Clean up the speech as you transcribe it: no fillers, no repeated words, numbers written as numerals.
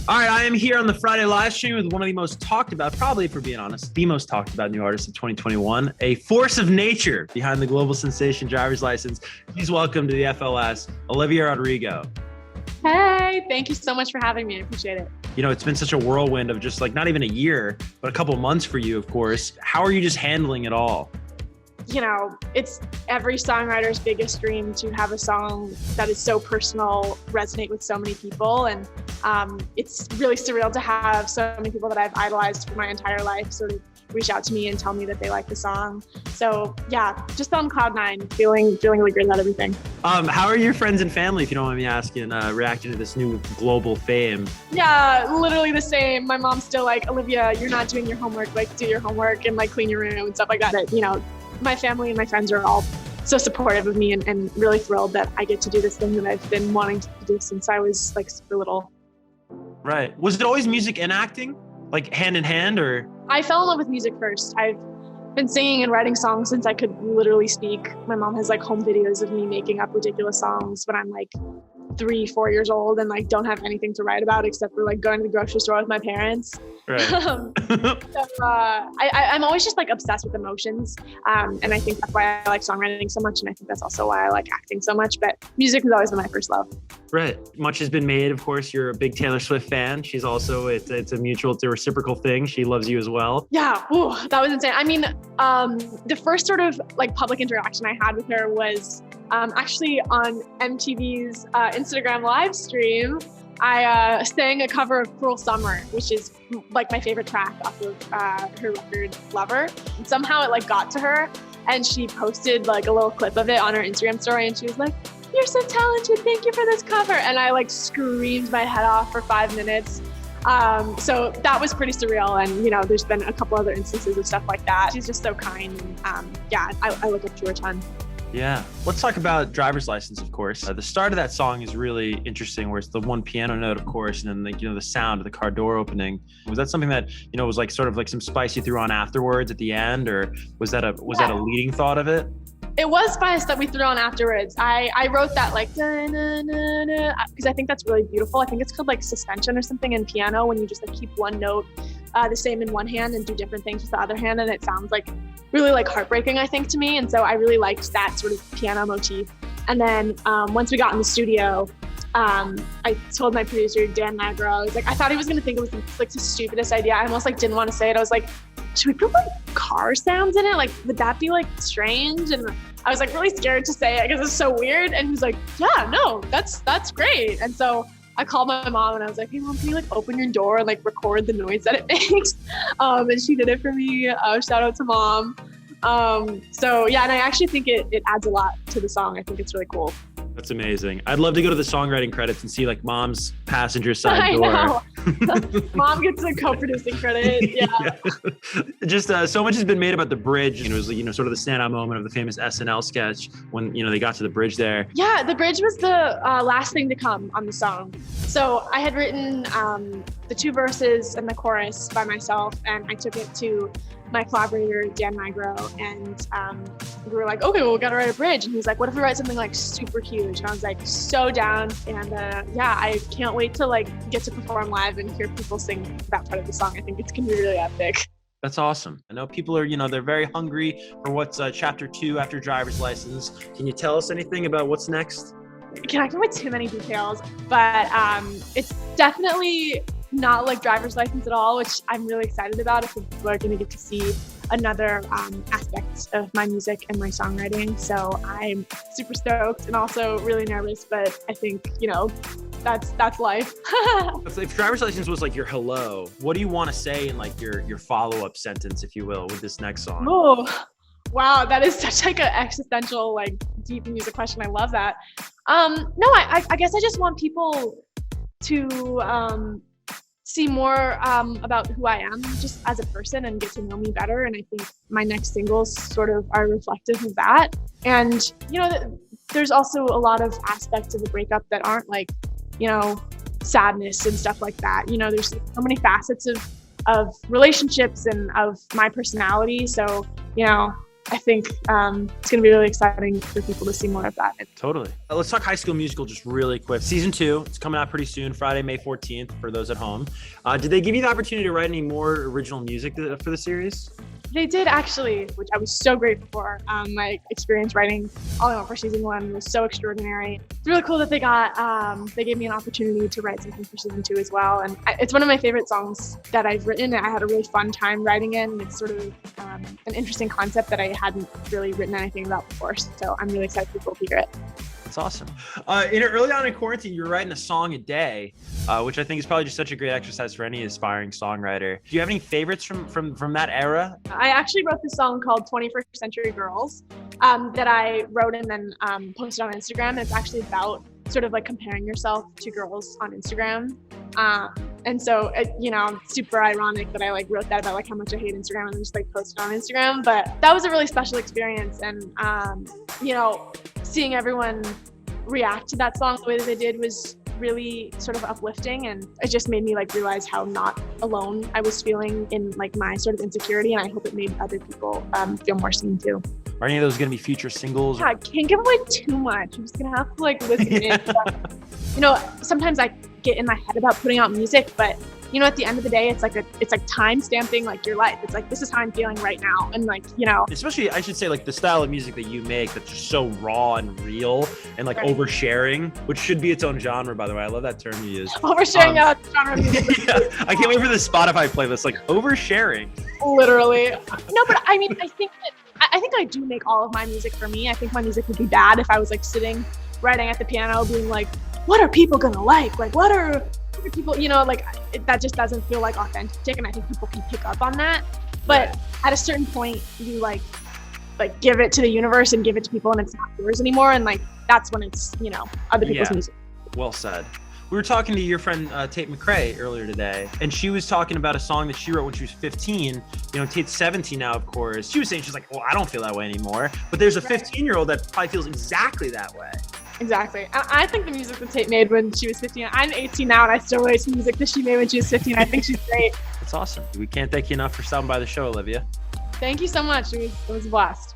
All right, I am here on the Friday live stream with one of the most talked about, probably for being honest, the most talked about new artist of 2021, a force of nature behind the global sensation driver's license. Please welcome to the FLS, Olivia Rodrigo. Hey, thank you so much for having me. I appreciate it. You know, it's been such a whirlwind of just like not even a year, but a couple months for you, of course. How are you just handling it all? You know, it's every songwriter's biggest dream to have a song that is so personal, resonate with so many people. And it's really surreal to have so many people that I've idolized for my entire life sort of reach out to me and tell me that they like the song. So yeah, just on cloud nine, feeling really great about everything. How are your friends and family, if you don't mind me asking, reacting to this new global fame? Yeah, literally the same. My mom's still like, Olivia, you're not doing your homework, like do your homework and like clean your room and stuff like that. You know, my family and my friends are all so supportive of me and really thrilled that I get to do this thing that I've been wanting to do since I was like super little. Right. Was it always music and acting? Like hand in hand, or? I fell in love with music first. I've been singing and writing songs since I could literally speak. My mom has like home videos of me making up ridiculous songs when I'm like 3-4 years old and like don't have anything to write about except for like going to the grocery store with my parents. Right. I'm always just like obsessed with emotions. And I think that's why I like songwriting so much. And I think that's also why I like acting so much. But music has always been my first love. Right. Much has been made. Of course, you're a big Taylor Swift fan. She's also, it's a reciprocal thing. She loves you as well. Yeah. Ooh, that was insane. I mean, the first sort of like public interaction I had with her was actually on MTV's Instagram live stream. I sang a cover of Cruel Summer, which is like my favorite track off of her record Lover. And somehow it like got to her and she posted like a little clip of it on her Instagram story and she was like, "You're so talented, thank you for this cover." And I like screamed my head off for 5 minutes. So that was pretty surreal. And you know, there's been a couple other instances of stuff like that. She's just so kind. And yeah, I look up to her a ton. Yeah. Let's talk about Driver's License, of course. The start of that song is really interesting, where it's the one piano note, of course, and then like, you know, the sound of the car door opening. Was that something that, you know, was like sort of like some spice you threw on afterwards at the end, or was that a leading thought of it? It was spice that we threw on afterwards. I wrote that like because I think that's really beautiful. I think it's called like suspension or something in piano, when you just like keep one note the same in one hand and do different things with the other hand, and it sounds like really like heartbreaking, I think, to me. And so I really liked that sort of piano motif. And then once we got in the studio, I told my producer Dan Magro, I was like, I thought he was gonna think it was like the stupidest idea. I almost like didn't want to say it. I was like, should we put like car sounds in it? Like, would that be like strange? And I was like really scared to say it because it's so weird. And he was like, yeah, no, that's great. And so I called my mom and I was like, hey mom, can you like open your door and like record the noise that it makes? And she did it for me. Shout out to mom. So yeah, and I actually think it adds a lot to the song. I think it's really cool. That's amazing. I'd love to go to the songwriting credits and see like mom's passenger side door. Know. Mom gets the co-producing credit. Yeah. Just so much has been made about the bridge. You know, it was, you know, sort of the standout moment of the famous SNL sketch when, you know, they got to the bridge there. Yeah, the bridge was the last thing to come on the song. So I had written the 2 verses and the chorus by myself, and I took it to my collaborator, Dan Magro, and we were like, okay, well, we gotta write a bridge. And he's like, what if we write something like super huge? And I was like, so down. And yeah, I can't wait to like get to perform live and hear people sing that part of the song. I think it's gonna be really epic. That's awesome. I know people are, you know, they're very hungry for what's chapter 2 after Driver's License. Can you tell us anything about what's next? Can't give away too many details, but it's definitely not like Driver's License at all, which I'm really excited about. I think people are going to get to see another aspect of my music and my songwriting. So I'm super stoked and also really nervous, but I think, you know, that's life. If Driver's License was like your hello, what do you want to say in like your follow-up sentence, if you will, with this next song? Oh, wow, that is such like an existential, like deep music question. I love that. No, I guess I just want people to see more about who I am just as a person and get to know me better. And I think my next singles sort of are reflective of that. And, you know, there's also a lot of aspects of the breakup that aren't like, you know, sadness and stuff like that. You know, there's so many facets of relationships and of my personality. So, you know, I think it's going to be really exciting for people to see more of that. Totally. Let's talk High School Musical just really quick. Season 2, it's coming out pretty soon, Friday, May 14th, for those at home. Did they give you the opportunity to write any more original music for the series? They did actually, which I was so grateful for. My experience writing All I Want for season 1 was so extraordinary. It's really cool that they gave me an opportunity to write something for season 2 as well. And it's one of my favorite songs that I've written. I had a really fun time writing it, and it's sort of an interesting concept that I hadn't really written anything about before. So I'm really excited for people to hear it. That's awesome. Early on in quarantine, you were writing a song a day, which I think is probably just such a great exercise for any aspiring songwriter. Do you have any favorites from that era? I actually wrote this song called 21st Century Girls that I wrote and then posted on Instagram. It's actually about sort of like comparing yourself to girls on Instagram. And so, it's super ironic that I like wrote that about like how much I hate Instagram and then just like posted on Instagram. But that was a really special experience. And, seeing everyone react to that song the way that they did was really sort of uplifting, and it just made me like realize how not alone I was feeling in like my sort of insecurity, and I hope it made other people feel more seen too. Are any of those going to be future singles? Yeah, I can't give away too much. I'm just gonna have to like listen in. Sometimes I get in my head about putting out music, but at the end of the day, it's like time stamping like your life. It's like, this is how I'm feeling right now. And especially, I should say, like the style of music that you make that's just so raw and real and like oversharing, which should be its own genre, by the way. I love that term you use. Oversharing genre music. Yeah, I can't wait for the Spotify playlist, like oversharing. Literally. No, but I mean, I think I do make all of my music for me. I think my music would be bad if I was like sitting writing at the piano being like, what are people gonna like? Like, what are people, that just doesn't feel like authentic, and I think people can pick up on that. But at a certain point, you like give it to the universe and give it to people, and it's not yours anymore, and like that's when it's other people's music. Well said. We were talking to your friend Tate McRae earlier today, and she was talking about a song that she wrote when she was 15. Tate's 17 now, of course. She was saying, she's like, well, I don't feel that way anymore. But there's a 15-year-old that probably feels exactly that way. Exactly. I think the music that Tate made when she was 15, I'm 18 now, and I still write music that she made when she was 15. I think she's great. That's awesome. We can't thank you enough for stopping by the show, Olivia. Thank you so much. It was a blast.